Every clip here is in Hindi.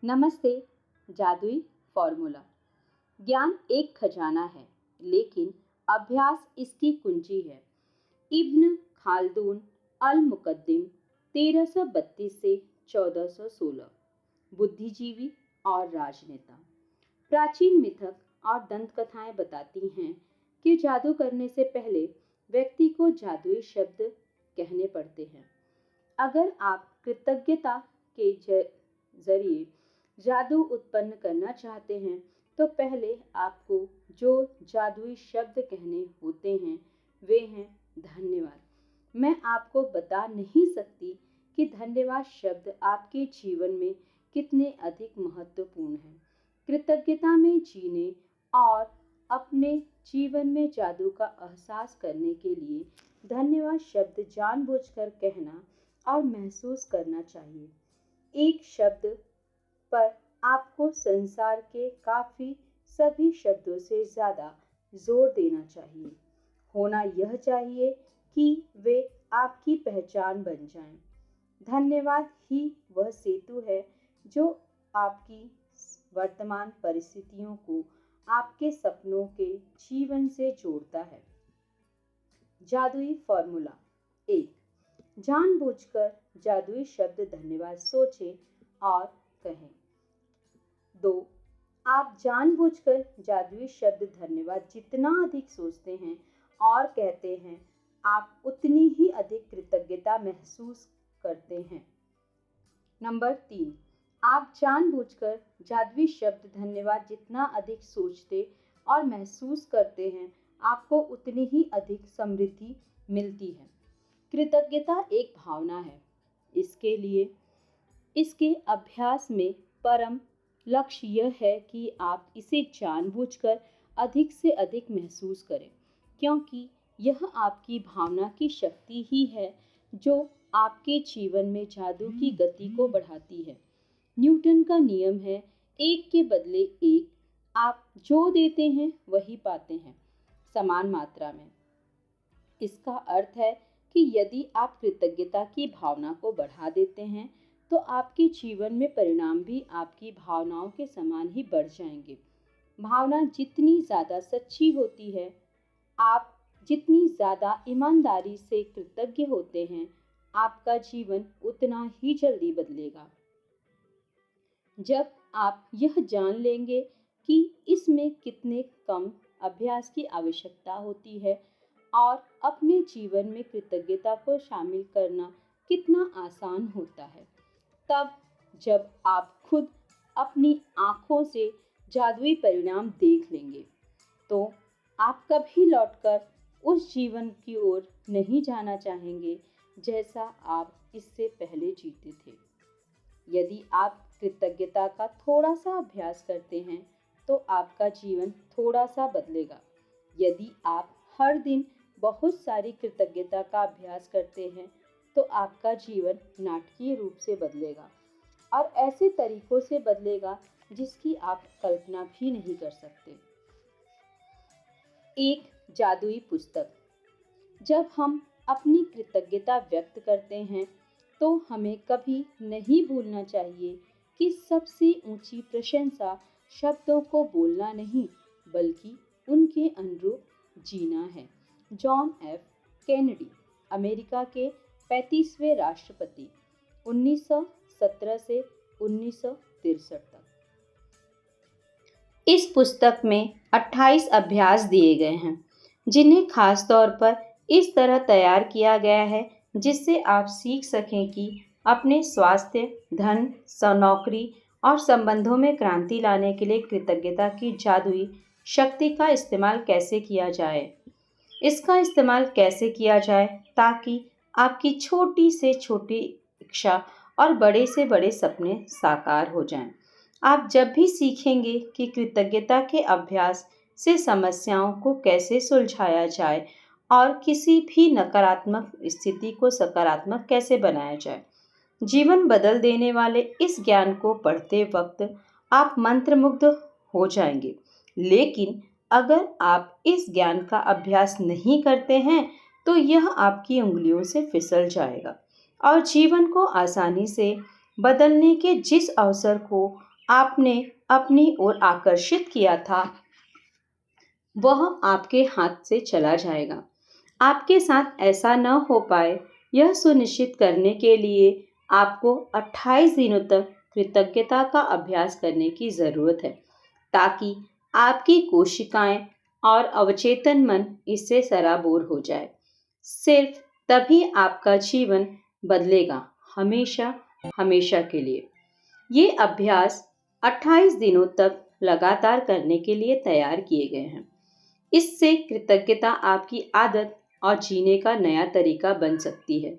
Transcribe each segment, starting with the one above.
नमस्ते। जादुई फॉर्मूला। ज्ञान एक खजाना है, लेकिन अभ्यास इसकी कुंजी है। इब्न खाल्दून अल मुकद्दिम 1332 से 1416। बुद्धिजीवी और राजनेता। प्राचीन मिथक और दंत कथाएं बताती हैं कि जादू करने से पहले व्यक्ति को जादुई शब्द कहने पड़ते हैं। अगर आप कृतज्ञता के जरिए जादू उत्पन्न करना चाहते हैं, तो पहले आपको जो जादुई शब्द कहने होते हैं वे हैं धन्यवाद। मैं आपको बता नहीं सकती कि धन्यवाद शब्द आपके जीवन में कितने अधिक महत्वपूर्ण है। कृतज्ञता में जीने और अपने जीवन में जादू का एहसास करने के लिए धन्यवाद शब्द जानबूझकर कहना और महसूस करना चाहिए। एक शब्द पर आपको संसार के काफी सभी शब्दों से ज्यादा जोर देना चाहिए। होना यह चाहिए कि वे आपकी पहचान बन जाएं। धन्यवाद ही वह सेतु है जो आपकी वर्तमान परिस्थितियों को आपके सपनों के जीवन से जोड़ता है। जादुई फॉर्मूला। 1। जानबूझकर जादुई शब्द धन्यवाद सोचें और कहें। 2। आप जानबूझकर जादुई शब्द धन्यवाद जितना अधिक सोचते हैं और कहते हैं, आप उतनी ही अधिक कृतज्ञता महसूस करते हैं। नंबर 3। आप जानबूझकर जादुई शब्द धन्यवाद जितना अधिक सोचते और महसूस करते हैं, आपको उतनी ही अधिक समृद्धि मिलती है। कृतज्ञता एक भावना है, इसके अभ्यास में परम लक्ष्य यह है कि आप इसे जानबूझकर अधिक से अधिक महसूस करें, क्योंकि यह आपकी भावना की शक्ति ही है जो आपके जीवन में जादू की गति को बढ़ाती है। न्यूटन का नियम है, एक के बदले एक। आप जो देते हैं वही पाते हैं, समान मात्रा में। इसका अर्थ है कि यदि आप कृतज्ञता की भावना को बढ़ा देते हैं, तो आपके जीवन में परिणाम भी आपकी भावनाओं के समान ही बढ़ जाएंगे। भावना जितनी ज़्यादा सच्ची होती है, आप जितनी ज़्यादा ईमानदारी से कृतज्ञ होते हैं, आपका जीवन उतना ही जल्दी बदलेगा। जब आप यह जान लेंगे कि इसमें कितने कम अभ्यास की आवश्यकता होती है और अपने जीवन में कृतज्ञता को शामिल करना कितना आसान होता है, तब जब आप खुद अपनी आँखों से जादुई परिणाम देख लेंगे, तो आप कभी लौटकर उस जीवन की ओर नहीं जाना चाहेंगे जैसा आप इससे पहले जीते थे। यदि आप कृतज्ञता का थोड़ा सा अभ्यास करते हैं, तो आपका जीवन थोड़ा सा बदलेगा। यदि आप हर दिन बहुत सारी कृतज्ञता का अभ्यास करते हैं, तो आपका जीवन नाटकीय रूप से बदलेगा और ऐसे तरीकों से बदलेगा जिसकी आप कल्पना भी नहीं कर सकते। एक जादुई पुस्तक। जब हम अपनी कृतज्ञता व्यक्त करते हैं, तो हमें कभी नहीं भूलना चाहिए कि सबसे ऊंची प्रशंसा शब्दों को बोलना नहीं, बल्कि उनके अनुरूप जीना है। जॉन एफ कैनेडी, अमेरिका के 35वें राष्ट्रपति, 1917 से 1963 तक। इस पुस्तक में 28 अभ्यास दिए गए हैं, जिन्हें खास तौर पर इस तरह तैयार किया गया है जिससे आप सीख सकें कि अपने स्वास्थ्य, धन, नौकरी और संबंधों में क्रांति लाने के लिए कृतज्ञता की जादुई शक्ति का इस्तेमाल कैसे किया जाए। इसका इस्तेमाल कैसे किया जाए ताकि आपकी छोटी से छोटी इच्छा और बड़े से बड़े सपने साकार हो जाएं। आप जब भी सीखेंगे कि कृतज्ञता के अभ्यास से समस्याओं को कैसे सुलझाया जाए और किसी भी नकारात्मक स्थिति को सकारात्मक कैसे बनाया जाए, जीवन बदल देने वाले इस ज्ञान को पढ़ते वक्त आप मंत्रमुग्ध हो जाएंगे। लेकिन अगर आप इस ज्ञान का अभ्यास नहीं करते हैं, तो यह आपकी उंगलियों से फिसल जाएगा और जीवन को आसानी से बदलने के जिस अवसर को आपने अपनी ओर आकर्षित किया था वह आपके हाथ से चला जाएगा। आपके साथ ऐसा न हो पाए, यह सुनिश्चित करने के लिए आपको 28 दिनों तक कृतज्ञता का अभ्यास करने की ज़रूरत है, ताकि आपकी कोशिकाएं और अवचेतन मन इससे सराबोर हो जाए। सिर्फ तभी आपका जीवन बदलेगा, हमेशा हमेशा के लिए। ये अभ्यास 28 दिनों तक लगातार करने के लिए तैयार किए गए हैं। इससे कृतज्ञता आपकी आदत और जीने का नया तरीका बन सकती है।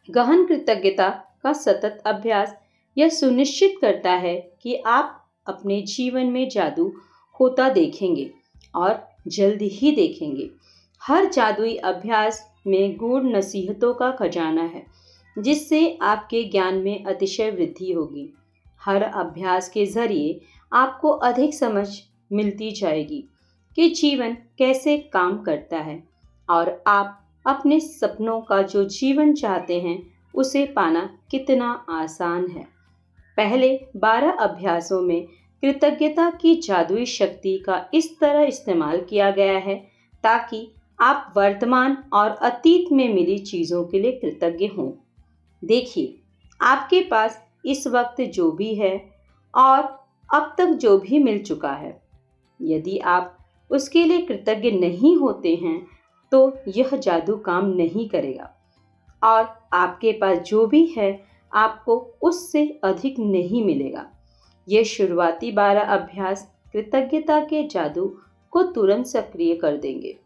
गहन कृतज्ञता का सतत अभ्यास यह सुनिश्चित करता है कि आप अपने जीवन में जादू होता देखेंगे और जल्द ही देखेंगे। हर जादुई अभ्यास में गूढ़ नसीहतों का खजाना है, जिससे आपके ज्ञान में अतिशय वृद्धि होगी। हर अभ्यास के जरिए आपको अधिक समझ मिलती जाएगी कि जीवन कैसे काम करता है और आप अपने सपनों का जो जीवन चाहते हैं उसे पाना कितना आसान है। पहले 12 अभ्यासों में कृतज्ञता की जादुई शक्ति का इस तरह इस्तेमाल किया गया है ताकि आप वर्तमान और अतीत में मिली चीज़ों के लिए कृतज्ञ हों। देखिए, आपके पास इस वक्त जो भी है और अब तक जो भी मिल चुका है, यदि आप उसके लिए कृतज्ञ नहीं होते हैं तो यह जादू काम नहीं करेगा और आपके पास जो भी है आपको उससे अधिक नहीं मिलेगा। ये शुरुआती 12 अभ्यास कृतज्ञता के जादू को तुरंत सक्रिय कर देंगे।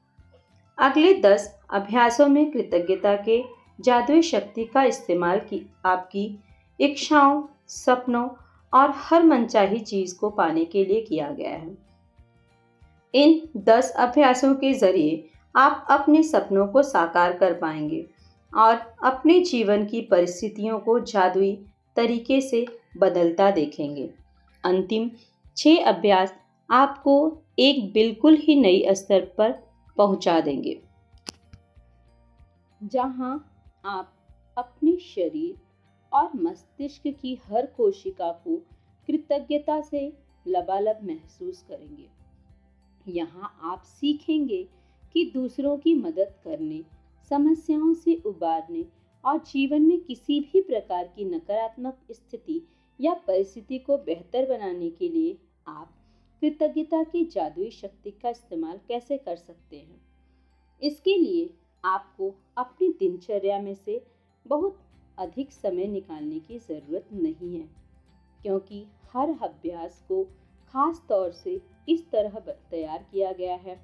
अगले 10 अभ्यासों में कृतज्ञता के जादुई शक्ति का इस्तेमाल की आपकी इच्छाओं, सपनों और हर मनचाही चीज को पाने के लिए किया गया है। इन 10 अभ्यासों के जरिए आप अपने सपनों को साकार कर पाएंगे और अपने जीवन की परिस्थितियों को जादुई तरीके से बदलता देखेंगे। अंतिम 6 अभ्यास आपको एक बिल्कुल ही नई स्तर पर पहुंचा देंगे, जहां आप अपने शरीर और मस्तिष्क की हर कोशिका को कृतज्ञता से लबालब महसूस करेंगे। यहाँ आप सीखेंगे कि दूसरों की मदद करने, समस्याओं से उबारने और जीवन में किसी भी प्रकार की नकारात्मक स्थिति या परिस्थिति को बेहतर बनाने के लिए आप कृतज्ञता की जादुई शक्ति का इस्तेमाल कैसे कर सकते हैं। इसके लिए आपको अपनी दिनचर्या में से बहुत अधिक समय निकालने की ज़रूरत नहीं है, क्योंकि हर अभ्यास को खास तौर से इस तरह तैयार किया गया है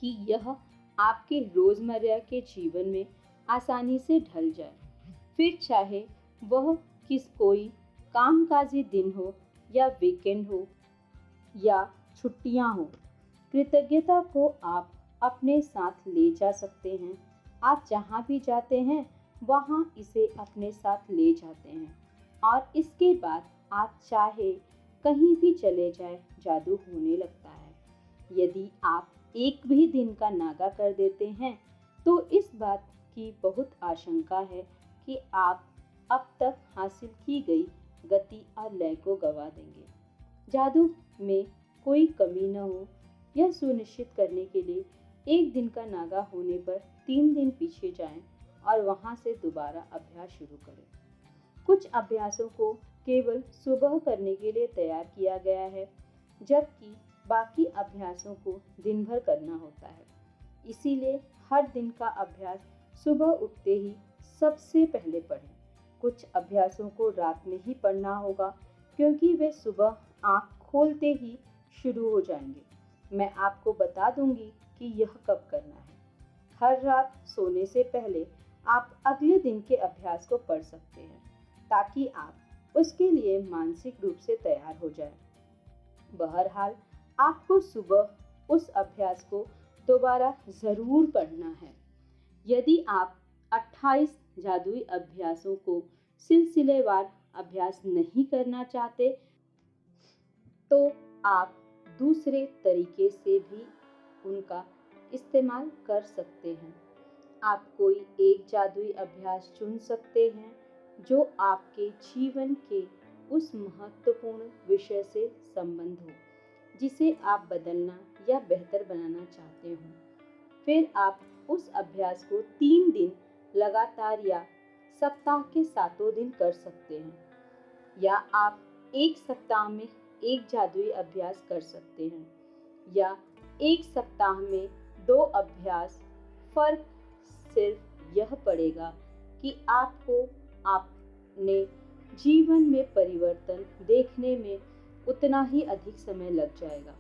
कि यह आपके रोज़मर्रा के जीवन में आसानी से ढल जाए, फिर चाहे वह कोई कामकाजी दिन हो या वीकेंड हो या छुट्टियां हो। कृतज्ञता को आप अपने साथ ले जा सकते हैं। आप जहाँ भी जाते हैं वहाँ इसे अपने साथ ले जाते हैं और इसके बाद आप चाहे कहीं भी चले जाए, जादू होने लगता है। यदि आप एक भी दिन का नागा कर देते हैं तो इस बात की बहुत आशंका है कि आप अब तक हासिल की गई गति और लय को गवा देंगे। जादू में कोई कमी न हो, यह सुनिश्चित करने के लिए एक दिन का नागा होने पर 3 दिन पीछे जाएं और वहां से दोबारा अभ्यास शुरू करें। कुछ अभ्यासों को केवल सुबह करने के लिए तैयार किया गया है, जबकि बाकी अभ्यासों को दिन भर करना होता है। इसीलिए हर दिन का अभ्यास सुबह उठते ही सबसे पहले पढ़ें। कुछ अभ्यासों को रात में ही पढ़ना होगा, क्योंकि वे सुबह आँख खोलते ही शुरू हो जाएंगे। मैं आपको बता दूंगी कि यह कब करना है। हर रात सोने से पहले आप अगले दिन के अभ्यास को पढ़ सकते हैं, ताकि आप उसके लिए मानसिक रूप से तैयार हो जाएं। बहरहाल, आपको सुबह उस अभ्यास को दोबारा ज़रूर पढ़ना है। यदि आप 28 जादुई अभ्यासों को सिलसिलेवार अभ्यास नहीं करना चाहते तो आप दूसरे तरीके से भी उनका इस्तेमाल कर सकते हैं। आप कोई एक जादुई अभ्यास चुन सकते हैं जो आपके जीवन के उस महत्वपूर्ण विषय से संबंध हो जिसे आप बदलना या बेहतर बनाना चाहते हो। फिर आप उस अभ्यास को 3 दिन लगातार या सप्ताह के 7 दिन कर सकते हैं, या आप एक सप्ताह में एक जादुई अभ्यास कर सकते हैं, या एक सप्ताह में 2 अभ्यास। फर्क सिर्फ यह पड़ेगा कि आपको अपने जीवन में परिवर्तन देखने में उतना ही अधिक समय लग जाएगा।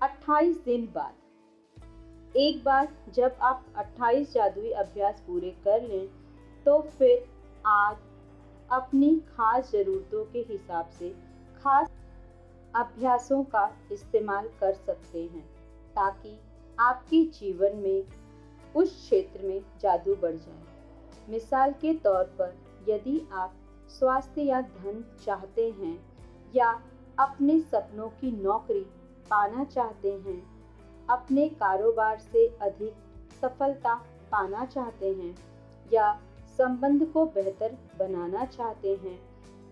28 दिन बाद, एक बार जब आप 28 जादुई अभ्यास पूरे कर लें, तो फिर आप अपनी खास ज़रूरतों के हिसाब से खास अभ्यासों का इस्तेमाल कर सकते हैं ताकि आपके जीवन में उस क्षेत्र में जादू बढ़ जाए। मिसाल के तौर पर, यदि आप स्वास्थ्य या धन चाहते हैं, या अपने सपनों की नौकरी पाना चाहते हैं, अपने कारोबार से अधिक सफलता पाना चाहते हैं, या संबंध को बेहतर बनाना चाहते हैं,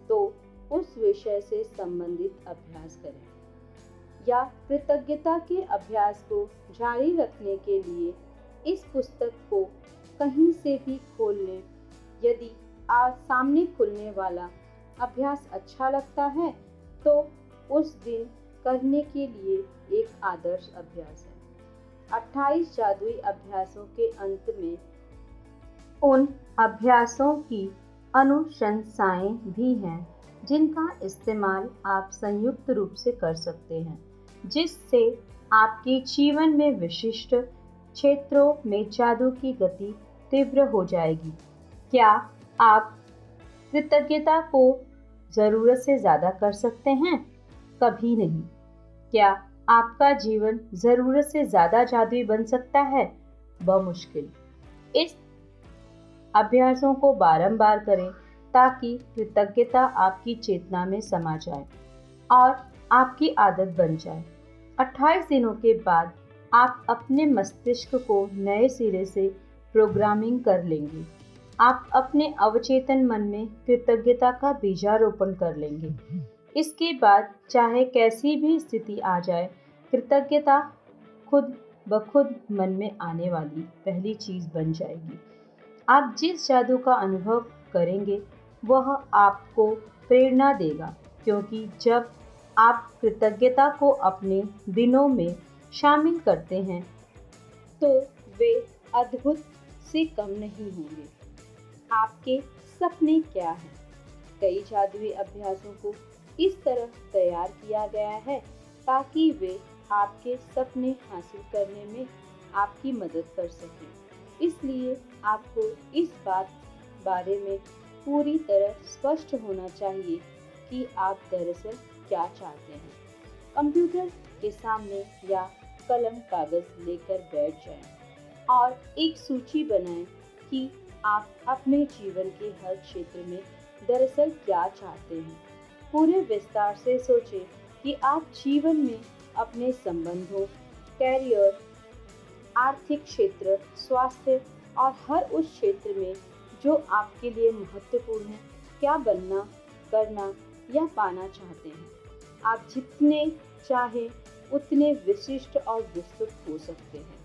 तो उस विषय से संबंधित अभ्यास करें। या कृतज्ञता के अभ्यास को जारी रखने के लिए इस पुस्तक को कहीं से भी खोल लें। यदि आज सामने खुलने वाला अभ्यास अच्छा लगता है, तो उस दिन करने के लिए एक आदर्श अभ्यास है। 28 जादुई अभ्यासों के अंत में उन अभ्यासों की अनुशंसाएं भी हैं जिनका इस्तेमाल आप संयुक्त रूप से कर सकते हैं, जिससे आपके जीवन में विशिष्ट क्षेत्रों में जादू की गति तीव्र हो जाएगी। क्या आप कृतज्ञता को ज़रूरत से ज़्यादा कर सकते हैं? कभी नहीं। क्या आपका जीवन ज़रूरत से ज़्यादा जादुई बन सकता है? बमुश्किल। इस अभ्यासों को बारंबार करें ताकि कृतज्ञता आपकी चेतना में समा जाए और आपकी आदत बन जाए। 28 दिनों के बाद आप अपने मस्तिष्क को नए सिरे से प्रोग्रामिंग कर लेंगे। आप अपने अवचेतन मन में कृतज्ञता का बीजारोपण कर लेंगे। इसके बाद चाहे कैसी भी स्थिति आ जाए, कृतज्ञता खुद ब खुद मन में आने वाली पहली चीज़ बन जाएगी। आप जिस जादू का अनुभव करेंगे वह आपको प्रेरणा देगा, क्योंकि जब आप कृतज्ञता को अपने दिनों में शामिल करते हैं तो वे अद्भुत से कम नहीं होंगे। आपके सपने क्या हैं? कई जादुई अभ्यासों को इस तरह तैयार किया गया है ताकि वे आपके सपने हासिल करने में आपकी मदद कर सकें। इसलिए आपको इस बारे में पूरी तरह स्पष्ट होना चाहिए कि आप दरअसल क्या चाहते हैं। कंप्यूटर के सामने या कलम कागज लेकर बैठ जाएं और एक सूची बनाएं कि आप अपने जीवन के हर क्षेत्र में दरअसल क्या चाहते हैं। पूरे विस्तार से सोचें कि आप जीवन में अपने संबंधों, कैरियर, आर्थिक क्षेत्र, स्वास्थ्य और हर उस क्षेत्र में जो आपके लिए महत्वपूर्ण है, क्या बनना, करना या पाना चाहते हैं। आप जितने चाहें उतने विशिष्ट और विस्तृत हो सकते हैं,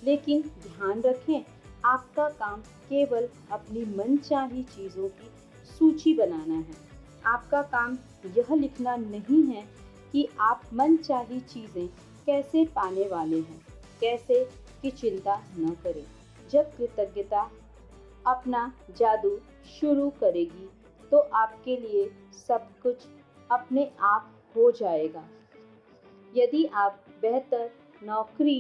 लेकिन ध्यान रखें, आपका काम केवल अपनी मनचाही चीज़ों की सूची बनाना है। आपका काम यह लिखना नहीं है कि आप मनचाही चीज़ें कैसे पाने वाले हैं। कैसे की चिंता न करें। जब कृतज्ञता अपना जादू शुरू करेगी तो आपके लिए सब कुछ अपने आप हो जाएगा। यदि आप बेहतर नौकरी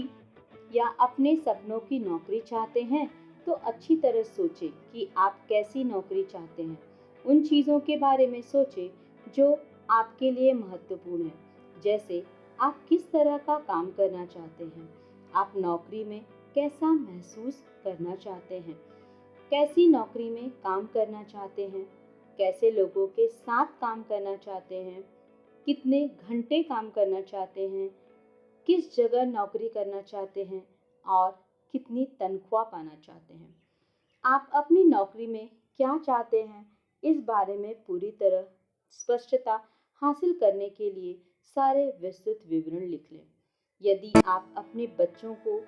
या अपने सपनों की नौकरी चाहते हैं, तो अच्छी तरह सोचें कि आप कैसी नौकरी चाहते हैं। उन चीज़ों के बारे में सोचें जो आपके लिए महत्वपूर्ण है, जैसे आप किस तरह का काम करना चाहते हैं, आप नौकरी में कैसा महसूस करना चाहते हैं, कैसी नौकरी में काम करना चाहते हैं, कैसे लोगों के साथ काम करना चाहते हैं, कितने घंटे काम करना चाहते हैं, किस जगह नौकरी करना चाहते हैं और कितनी तनख्वाह पाना चाहते हैं। आप अपनी नौकरी में क्या चाहते हैं, इस बारे में पूरी तरह स्पष्टता हासिल करने के लिए सारे विस्तृत विवरण लिख लें। यदि आप अपने बच्चों को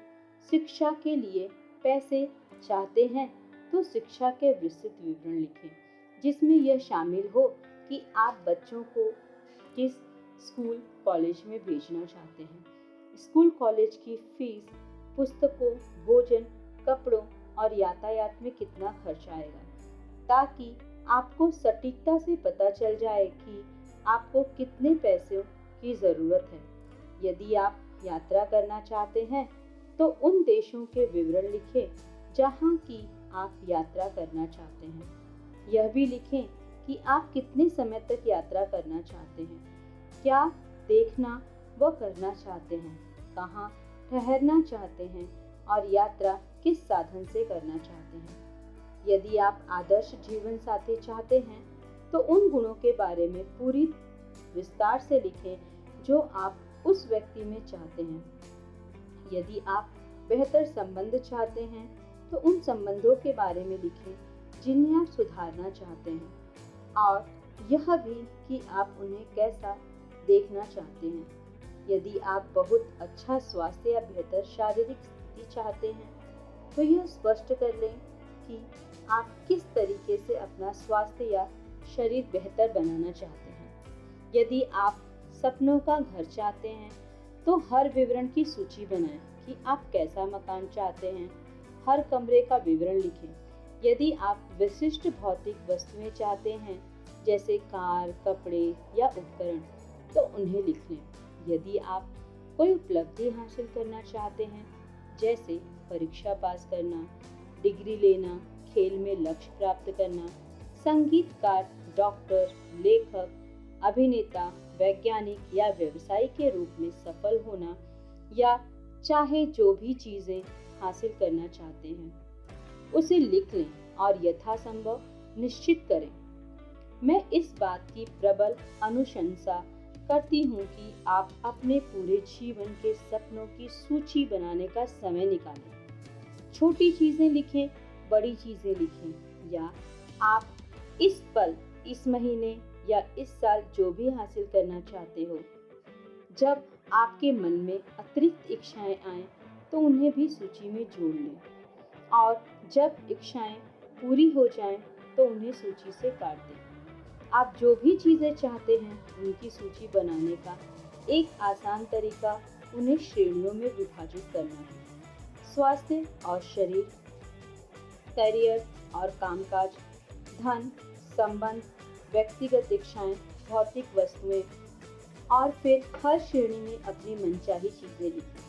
शिक्षा के लिए पैसे चाहते हैं तो शिक्षा के विस्तृत विवरण लिखें, जिसमें यह शामिल हो कि आप बच्चों को किस स्कूल कॉलेज में भेजना चाहते हैं, स्कूल कॉलेज की फीस, पुस्तकों, भोजन, कपड़ों और यातायात में कितना खर्च आएगा, ताकि आपको सटीकता से पता चल जाए कि आपको कितने पैसों की ज़रूरत है। यदि आप यात्रा करना चाहते हैं तो उन देशों के विवरण लिखें जहां की आप यात्रा करना चाहते हैं। यह भी लिखें कि आप कितने समय तक यात्रा करना चाहते हैं, क्या देखना व करना चाहते हैं, कहाँ ठहरना चाहते हैं और यात्रा किस साधन से करना चाहते हैं। यदि आप आदर्श जीवन साथी चाहते हैं तो उन गुणों के बारे में पूरी विस्तार से लिखें जो आप उस व्यक्ति में चाहते हैं। यदि आप बेहतर संबंध चाहते हैं तो उन संबंधों के बारे में लिखें जिन्हें आप सुधारना चाहते हैं, और यह भी कि आप उन्हें कैसा देखना चाहते हैं। यदि आप बहुत अच्छा स्वास्थ्य या बेहतर शारीरिक स्थिति चाहते हैं तो यह स्पष्ट कर लें कि आप किस तरीके से अपना स्वास्थ्य या शरीर बेहतर बनाना चाहते हैं। यदि आप सपनों का घर चाहते हैं तो हर विवरण की सूची बनाएं कि आप कैसा मकान चाहते हैं, हर कमरे का विवरण लिखें। यदि आप विशिष्ट भौतिक वस्तुएं चाहते हैं जैसे कार, कपड़े या उपकरण, तो उन्हें लिख लें। यदि आप कोई उपलब्धि हासिल करना चाहते हैं जैसे परीक्षा पास करना, डिग्री लेना, खेल में लक्ष्य प्राप्त करना, संगीतकार, डॉक्टर, लेखक, अभिनेता, वैज्ञानिक या व्यवसायी के रूप में सफल होना, या चाहे जो भी चीज़ें हासिल करना चाहते हैं उसे लिख लें और यथासंभव निश्चित करें। मैं इस बात की प्रबल अनुशंसा करती हूँ कि आप अपने पूरे जीवन के सपनों की सूची बनाने का समय निकालें। छोटी चीज़ें लिखें, बड़ी चीज़ें लिखें, या आप इस पल, इस महीने या इस साल जो भी हासिल करना चाहते हो। जब आपके मन में अतिरिक्त इच्छाएं आएं तो उन्हें भी सूची में जोड़ लें, और जब इच्छाएं पूरी हो जाएं तो उन्हें सूची से काट दें। आप जो भी चीज़ें चाहते हैं उनकी सूची बनाने का एक आसान तरीका उन्हें श्रेणियों में विभाजित करना है: स्वास्थ्य और शरीर, करियर और कामकाज, धन, संबंध, व्यक्तिगत इच्छाएं, भौतिक वस्तुएं, और फिर हर श्रेणी में अपनी मनचाही चीज़ें लिखें।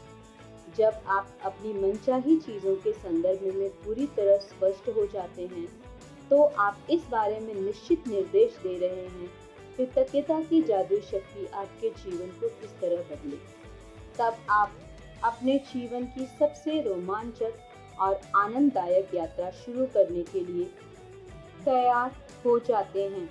जब आप अपनी मनचाही चीज़ों के संदर्भ में पूरी तरह स्पष्ट हो जाते हैं तो आप इस बारे में निश्चित निर्देश दे रहे हैं कृतज्ञता की जादुई शक्ति आपके जीवन को किस तरह बदले। तब आप अपने जीवन की सबसे रोमांचक और आनंददायक यात्रा शुरू करने के लिए तैयार हो जाते हैं।